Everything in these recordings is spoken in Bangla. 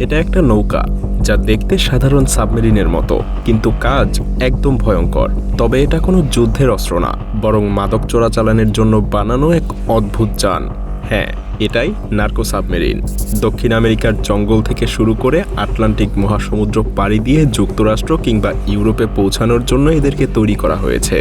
এটা একটা নৌকা যা দেখতে সাধারণ সাবমেরিনের মতো, কিন্তু কাজ একদম ভয়ঙ্কর। তবে এটা কোনো যুদ্ধের অস্ত্র না, বরং মাদক চোরাচালানের জন্য বানানো এক অদ্ভুত যান। হ্যাঁ, এটাই নার্কো সাবমেরিন। দক্ষিণ আমেরিকার জঙ্গল থেকে শুরু করে আটলান্টিক মহাসমুদ্র পাড়ি দিয়ে যুক্তরাষ্ট্র কিংবা ইউরোপে পৌঁছানোর জন্য এদেরকে তৈরি করা হয়েছে।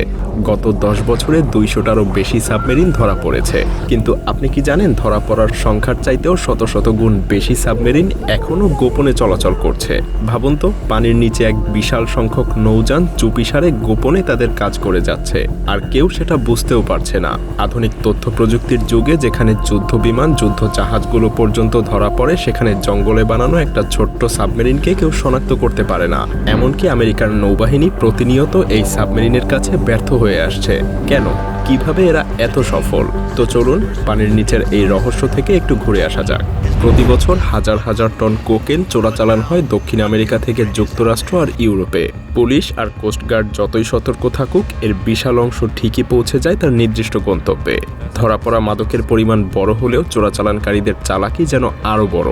গত 10 বছরে 200টারও বেশি সাবমেরিন ধরা পড়েছে। কিন্তু আপনি কি জানেন, ধরা পড়ার সংখ্যার চাইতেও শত শত গুণ বেশি সাবমেরিন এখনও গোপনে চলাচল করছে। ভাবুন তো, পানির নিচে এক বিশাল সংখ্যক নৌযান চুপিসারে গোপনে তাদের কাজ করে যাচ্ছে, আর কেউ সেটা বুঝতেও পারছে না। আধুনিক তথ্য প্রযুক্তির যুগে যেখানে যুদ্ধ বিমান, যুদ্ধ জাহাজগুলো পর্যন্ত ধরা পড়ে, সেখানে জঙ্গলে বানানো একটা ছোট্ট সাবমেরিনকে কেউ শনাক্ত করতে পারে না। এমনকি আমেরিকার নৌবাহিনী প্রতিনিয়ত এই সাবমেরিনের কাছে ব্যর্থ হয়ে আসছে। কেন? কিভাবে এরা এত সফল? তো চলুন পানির নিচের এই রহস্য থেকে একটু ঘুরে আসা যাক। প্রতি বছর হাজার হাজার টন কোকেন চোরাচালান হয় দক্ষিণ আমেরিকা থেকে যুক্তরাষ্ট্র আর ইউরোপে। পুলিশ আর কোস্টগার্ড যতই সতর্ক থাকুক, এর বিশাল অংশ ঠিকই পৌঁছে যায় তার নির্দিষ্ট গন্তব্যে। ধরা পড়া মাদকের পরিমাণ বড় হলেও চোরাচালানকারীদের চালাকি যেন আরও বড়।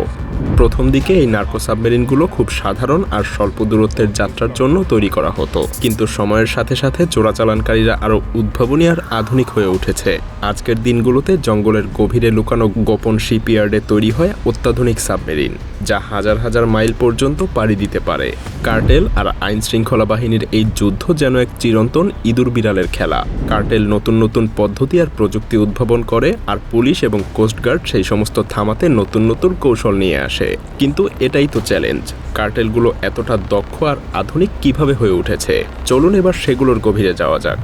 প্রথম দিকে এই নার্কো সাবমেরিনগুলো খুব সাধারণ আর স্বল্প দূরত্বের যাত্রার জন্য তৈরি করা হতো, কিন্তু সময়ের সাথে সাথে চোরাচালানকারীরা আরও উদ্ভাবনী আর আধুনিক হয়ে উঠেছে। আজকের দিনগুলোতে জঙ্গলের গভীরে লুকানো গোপন শিপইয়ার্ডে তৈরি হয় অত্যাধুনিক সাবমেরিন, যা হাজার হাজার মাইল পর্যন্ত পাড়ি দিতে পারে। কার্টেল আর আইন শৃঙ্খলা বাহিনীর এই যুদ্ধ যেন এক চিরন্তন ইঁদুর বিড়ালের খেলা। কার্টেল নতুন নতুন পদ্ধতি আর প্রযুক্তি উদ্ভাবন করে, আর পুলিশ এবং কোস্টগার্ড সেই সমস্ত থামাতে নতুন নতুন কৌশল নিয়ে আসে। কিন্তু এটাই তো চ্যালেঞ্জ, কার্টেলগুলো এতটা দক্ষ আর আধুনিক কিভাবে হয়ে উঠেছে। চলুন এবার সেগুলোর গভীরে যাওয়া যাক।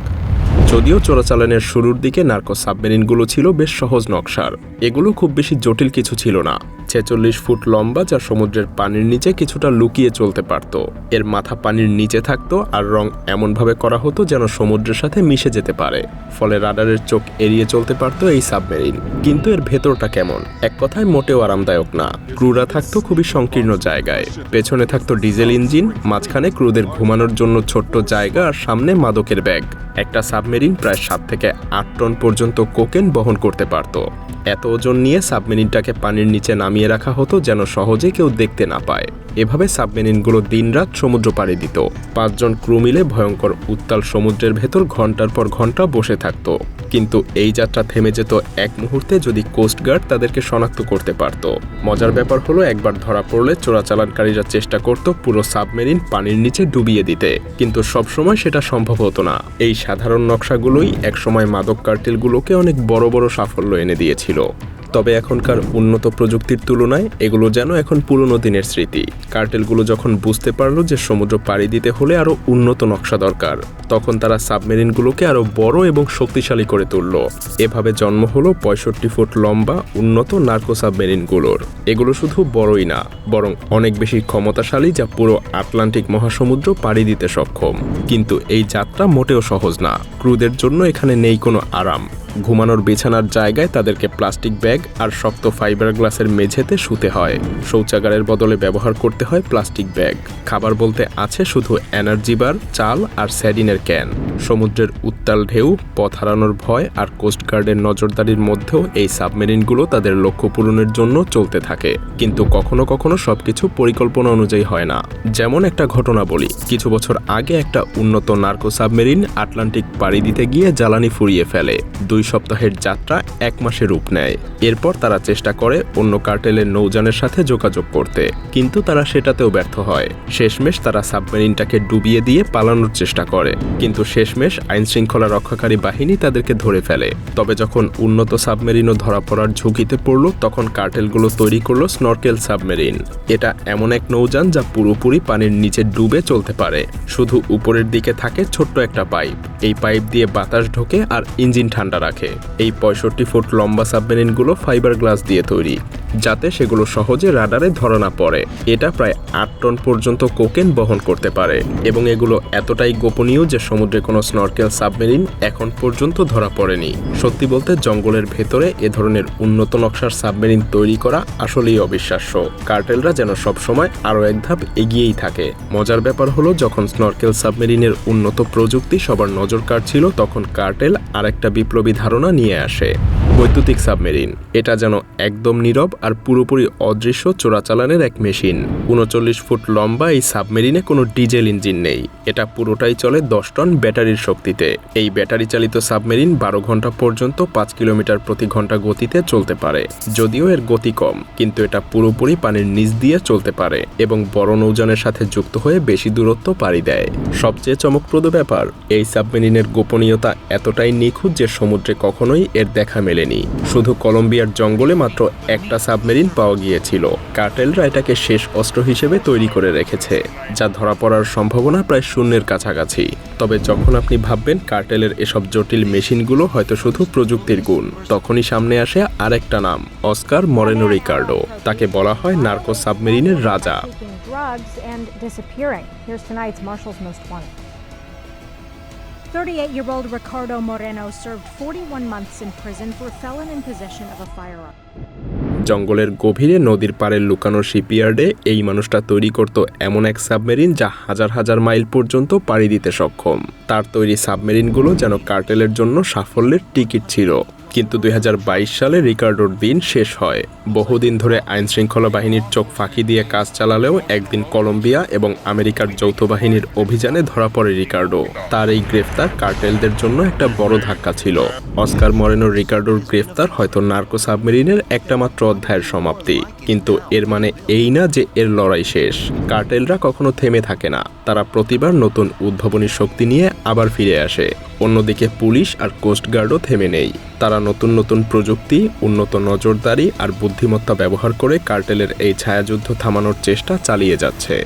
যদিও চোরাচালানের শুরুর দিকে নার্কো সাবমেরিনগুলো ছিল বেশ সহজ নকশার। এগুলো খুব বেশি জটিল কিছু ছিল না। 46 ফুট লম্বা, যা সমুদ্রের পানির নিচে কিছুটা লুকিয়ে চলতে পারত। এর মাথা পানির নিচে থাকতো আর রং এমনভাবে করা হতো যেন সমুদ্রের সাথে মিশে যেতে পারে, ফলে রাডারের চোখ এড়িয়ে চলতে পারত এই সাবমেরিন। কিন্তু এর ভেতরটা কেমন? এক কথায় মোটেও আরামদায়ক না। ক্রুরা থাকতো খুবই সংকীর্ণ জায়গায়। পেছনে থাকতো ডিজেল ইঞ্জিন, মাঝখানে ক্রুদের ঘুমানোর জন্য ছোট্ট জায়গা, আর সামনে মাদকের ব্যাগ। একটা সাবমেরিন প্রায় 7 থেকে 8 টন পর্যন্ত কোকেন বহন করতে পারত। এত ওজন নিয়ে সাবমেরিনটাকে পানির নিচে নামিয়ে রাখা হতো যেন সহজে কেউ দেখতে না পায়। এভাবে সাবমেরিনগুলো দিনরাত সমুদ্র পাড়ি দিত। 5 জন ক্রু মিলে ভয়ঙ্কর উত্তাল সমুদ্রের ভেতর ঘন্টার পর ঘন্টা বসে থাকত। কিন্তু এই যাত্রা থেমে যেত এক মুহূর্তে যদি কোস্টগার্ড তাদেরকে শনাক্ত করতে পারত। মজার ব্যাপার হলো, একবার ধরা পড়লে চোরাচালানকারীরা চেষ্টা করত পুরো সাবমেরিন পানির নিচে ডুবিয়ে দিতে, কিন্তু সবসময় সেটা সম্ভব হতো না। এই সাধারণ নকশাগুলোই একসময় মাদক কার্টেলগুলোকে অনেক বড় বড় সাফল্য এনে দিয়েছিল। তবে এখনকার উন্নত প্রযুক্তির তুলনায় এগুলো যেন এখন পুরনো দিনের স্মৃতি। কার্টেলগুলো যখন বুঝতে পারলো যে সমুদ্র পাড়ি দিতে হলে আরও উন্নত নকশা দরকার, তখন তারা সাবমেরিনগুলোকে আরও বড় এবং শক্তিশালী করে তুলল। এভাবে জন্ম হলো 65 ফুট লম্বা উন্নত নার্কো সাবমেরিনগুলোর। এগুলো শুধু বড়ই না, বরং অনেক বেশি ক্ষমতাশালী, যা পুরো আটলান্টিক মহাসমুদ্র পাড়ি দিতে সক্ষম। কিন্তু এই যাত্রা মোটেও সহজ না। ক্রুদের জন্য এখানে নেই কোনো আরাম। ঘুমানোর বিছানার জায়গায় তাদেরকে প্লাস্টিক ব্যাগ আর শক্ত ফাইবার গ্লাসের মেঝেতে শুতে হয়। শৌচাগারের বদলে ব্যবহার করতে হয় প্লাস্টিক ব্যাগ। খাবার বলতে আছে শুধু এনার্জি বার, চাল আর স্যাডিনের ক্যান। সমুদ্রের উত্তাল ঢেউ, পথ হারানোর ভয় আর কোস্টগার্ডের নজরদারির মধ্যেও এই সাবমেরিনগুলো তাদের লক্ষ্য পূরণের জন্য চলতে থাকে। কিন্তু কখনো কখনো সবকিছু পরিকল্পনা অনুযায়ী হয় না। যেমন একটা ঘটনা বলি, কিছু বছর আগে একটা উন্নত নার্কো সাবমেরিন আটলান্টিক পাড়ি দিতে গিয়ে জ্বালানি ফুরিয়ে ফেলে। 2 সপ্তাহের যাত্রা 1 মাসে রূপ নেয়। এরপর তারা চেষ্টা করে অন্য কার্টেলের নৌযানের সাথে যোগাযোগ করতে, কিন্তু তারা সেটাতেও ব্যর্থ হয়। শেষমেশ তারা সাবমেরিনটাকে ডুবিয়ে দিয়ে পালানোর চেষ্টা করে, কিন্তু শেষমেশ আইন শৃঙ্খলা রক্ষাকারী বাহিনী তাদেরকে ধরে ফেলে। তবে যখন উন্নত সাবমেরিনও ধরা পড়ার ঝুঁকিতে পড়ল, তখন কার্টেলগুলো তৈরি করলো স্নরকেল সাবমেরিন। এটা এমন এক নৌযান যা পুরোপুরি পানির নিচে ডুবে চলতে পারে। শুধু উপরের দিকে থাকে ছোট্ট একটা পাইপ। এই পাইপ দিয়ে বাতাস ঢোকে আর ইঞ্জিন ঠান্ডা রাখে। এই 65 ফুট লম্বা সাবমেরিনগুলো ফাইবার গ্লাস দিয়ে তৈরি, যাতে সেগুলো সহজে রাডারে ধরা না পড়ে। এটা প্রায় 8 টন পর্যন্ত কোকেন বহন করতে পারে, এবং এগুলো এতটাই গোপনীয় যে সমুদ্রে কোনো স্নরকেল সাবমেরিন এখন পর্যন্ত ধরা পড়েনি। সত্যি বলতে জঙ্গলের ভেতরে এ ধরনের উন্নত নকশার সাবমেরিন তৈরি করা আসলেই অবিশ্বাস্য। কার্টেলরা যেন সবসময় আরও এক ধাপ এগিয়েই থাকে। মজার ব্যাপার হলো, যখন স্নরকেল সাবমেরিনের উন্নত প্রযুক্তি সবার নজর কাড়ছিল, তখন কার্টেল আরেকটা বিপ্লবী ধারণা নিয়ে আসে। বৈদ্যুতিক সাবমেরিন, এটা যেন একদম নীরব আর পুরোপুরি অদৃশ্য চোরাচালানের এক মেশিন। ৩৯ ফুট লম্বা এই সাবমেরিনে কোনো ডিজেল ইঞ্জিন নেই, এটা পুরোটাই চলে 10 টন ব্যাটারির শক্তিতে। এই ব্যাটারি চালিত সাবমেরিন 12 ঘন্টা পর্যন্ত 5 কিলোমিটার প্রতি ঘন্টা গতিতে চলতে পারে। যদিও এর গতি কম, কিন্তু এটা পুরোপুরি পানির নিচ দিয়ে চলতে পারে এবং বড় নৌযানের সাথে যুক্ত হয়ে বেশি দূরত্ব পাড়ি দেয়। সবচেয়ে চমকপ্রদ ব্যাপার, এই সাবমেরিনের গোপনীয়তা এতটাই নিখুঁত যে সমুদ্রে কখনোই এর দেখা মেলেনি। শুধু কলম্বিয়ার জঙ্গলে মাত্র একটা সাবমেরিন পাওয়া গিয়েছিল। কার্টেলরা এটাকে শেষ অস্ত্র হিসেবে তৈরি করে রেখেছে, যা ধরা পড়ার সম্ভাবনা প্রায় শূন্যের কাছাকাছি। তবে যখন আপনি ভাববেন কার্টেলের এসব জটিল মেশিনগুলো হয়তো শুধু প্রযুক্তির গুণ, তখনই সামনে আসে আরেকটা নাম, অস্কার মরেনো রিকার্ডো। তাকে বলা হয় নার্কো সাবমেরিনের রাজা। Drugs and disappearing. Here's tonight's Marshall's Most Wanted. 38-year-old Ricardo Moreno served 41 months in prison for felon in possession of a firearm. জঙ্গলের গভীরে নদীর পাড়ে লুকানো শিপইয়ার্ডে এই মানুষটা তৈরি করত এমন এক সাবমেরিন যা হাজার হাজার মাইল পর্যন্ত পাড়ি দিতে সক্ষম। তার তৈরি সাবমেরিনগুলো যেন কার্টেলের জন্য সাফল্যের টিকিট ছিল। কিন্তু 2022 সালে রিকার্ডোর দিন শেষ হয়। বহুদিন ধরে আইনশৃঙ্খলা বাহিনীর চোখ ফাঁকি দিয়ে কাজ চালালেও একদিন কলম্বিয়া এবং আমেরিকার যৌথ বাহিনীর অভিযানে ধরা পড়ে রিকার্ডো। তার এই গ্রেফতার কার্টেলদের জন্য একটা বড় ধাক্কা ছিল। অস্কার মরেনো রিকার্ডোর গ্রেফতার হয়তো নার্কো সাবমেরিনের একটা মাত্র অধ্যায়ের সমাপ্তি, কিন্তু এর মানে এই না যে এর লড়াই শেষ। কার্টেলরা কখনো থেমে থাকে না, তারা প্রতিবার নতুন উদ্ভাবনী শক্তি নিয়ে আবার ফিরে আসে। অন্যদিকে পুলিশ আর কোস্টগার্ডও থেমে নেই, তারা নতুন নতুন প্রযুক্তি, উন্নত নজরদারি আর বুদ্ধিমত্তা ব্যবহার করে কার্টেলের এই ছায়াযুদ্ধ থামানোর চেষ্টা চালিয়ে যাচ্ছে।